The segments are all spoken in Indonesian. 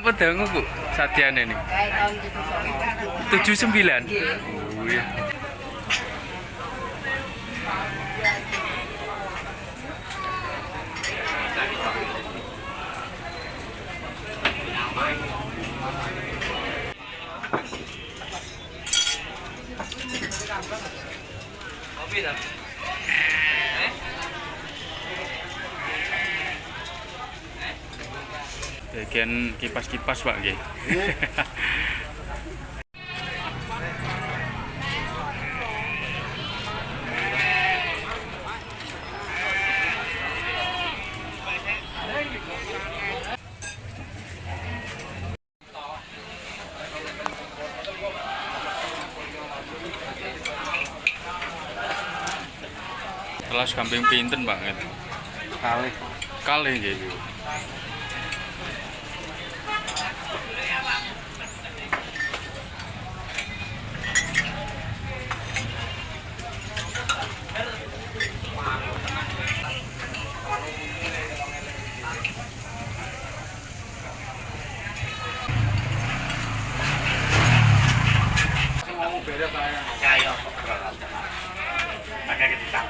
Sampun dangu Bu, sadiane nih. Kayak tahun 79. Oh iya. Kopi dah. Bagian kipas-kipas Pak nggih. Kelas kambing pinten banget. Kali. Kali nggih. Saya pakai kita.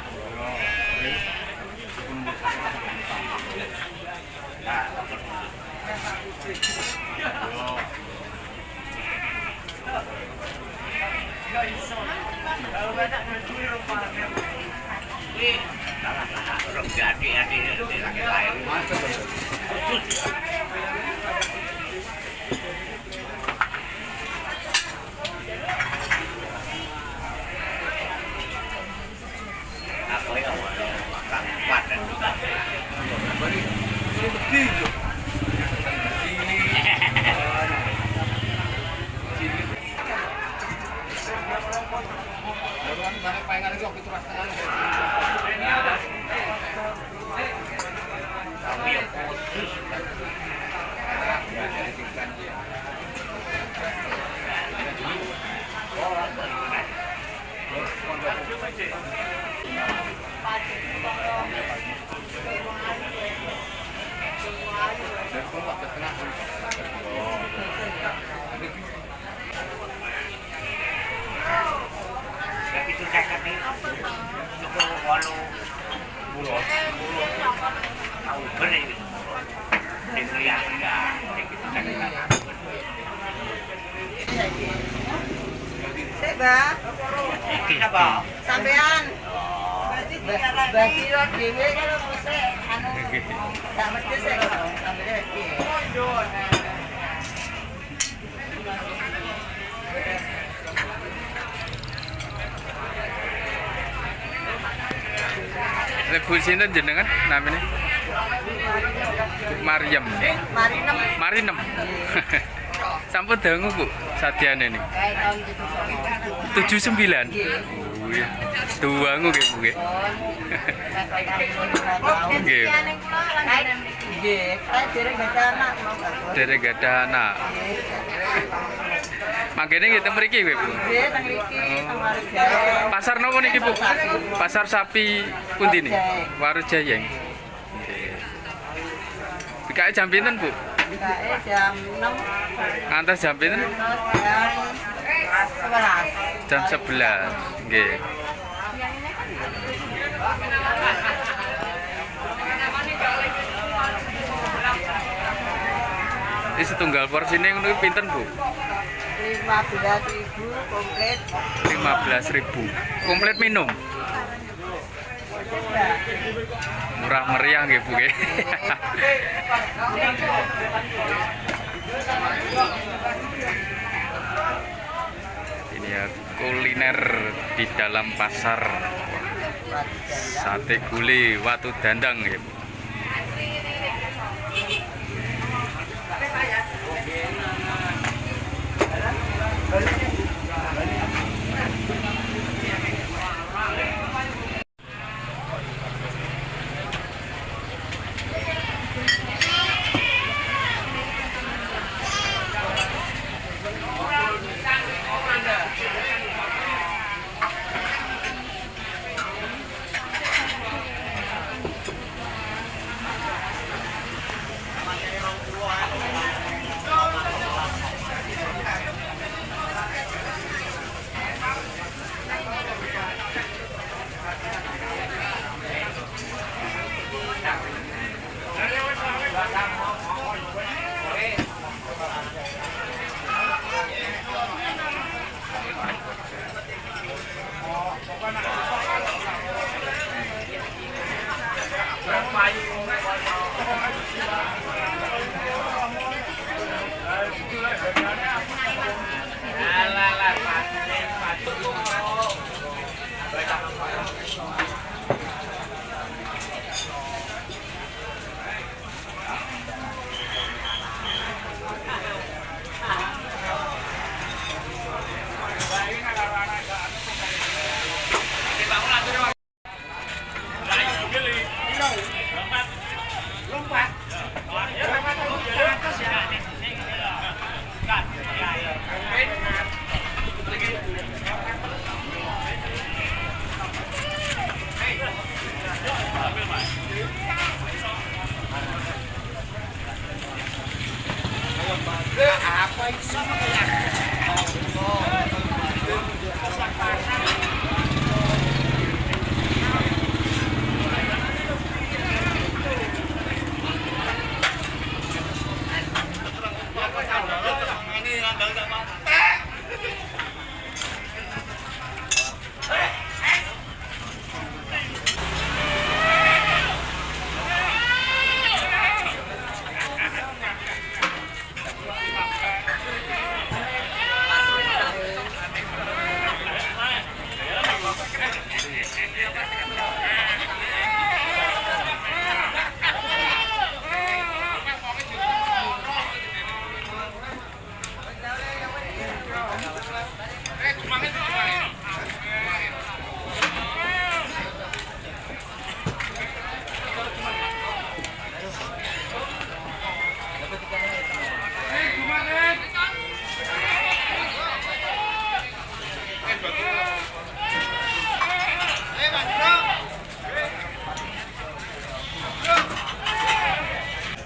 Sampean. Bagi lo dhewe kalau mesti anu gak mesti sik sampeyan iki. Bu sinten jenengan namanya? Maryam. Marinem. Sampun dangu Bu, sadiane nih. Kayak tahun 79. Oh iya. Tuangu nggih Bu nggih. Nggih. Nggih, kayak dereng gak ada anak mau gak. Dereng gadah anak. Manggene nggih teng mriki nggih Bu. Nggih, teng mriki Tamarut Jaya. Pasar nopo niki Bu? Pasar sapi pundi nih? Warujayeng. Nggih. Bikake jam pinten Bu? Bikake jam 6. Ngantos jam pinten? Jam 11. Jam 11. Nggih. Ini setunggal porsine ngono iki pinten Bu? 15.000 komplit. 15.000. Komplit minum. Murah meriah nggih Bu nggih. Ini ya kuliner di dalam pasar. Sate gule Watu Dandang ya Bu.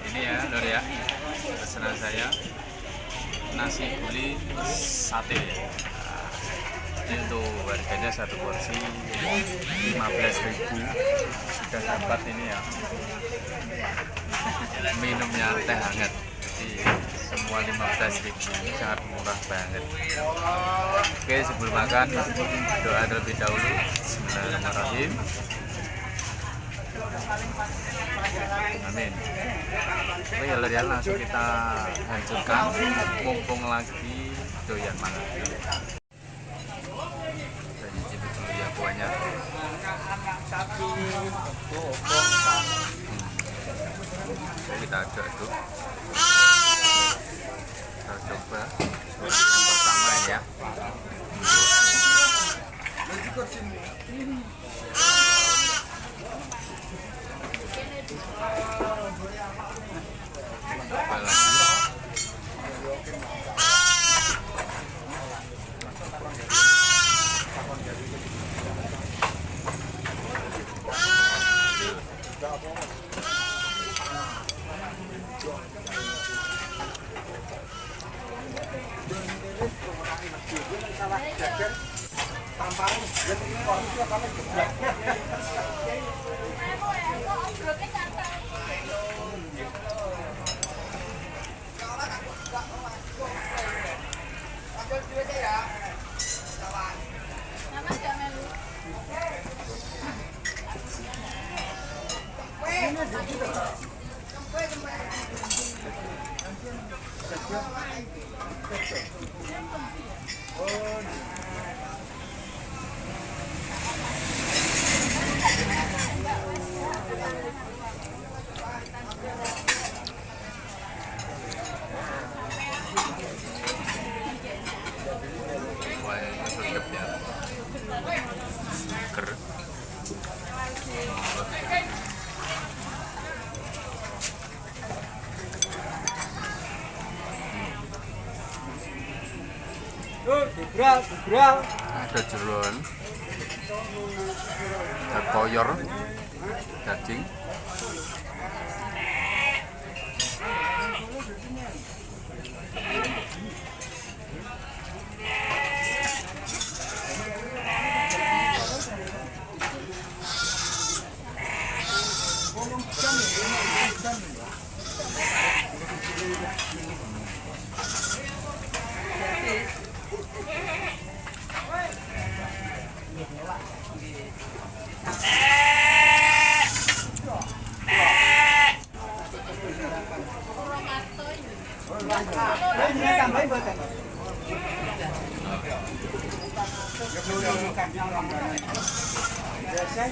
Ini ya, Lur ya. Pesanan saya nasi guli plus sate. Nah, ini untuk harganya satu porsi 15.000. Sudah dapat ini ya. Minumnya teh hangat. Jadi semua 15.000, ini sangat murah banget. Oke, sebelum makan doa terlebih dahulu. Bismillahirrahmanirrahim. Amin. Oke ya Lur ya, langsung kita hancurkan mumpung lagi doyan makan. Kita cicip dulu ya kuahnya. Kita aduk-aduk. Kita coba seperti yang pertama ya. Coba lagi. Ada jeroan, ada koyor, daging. Biasanya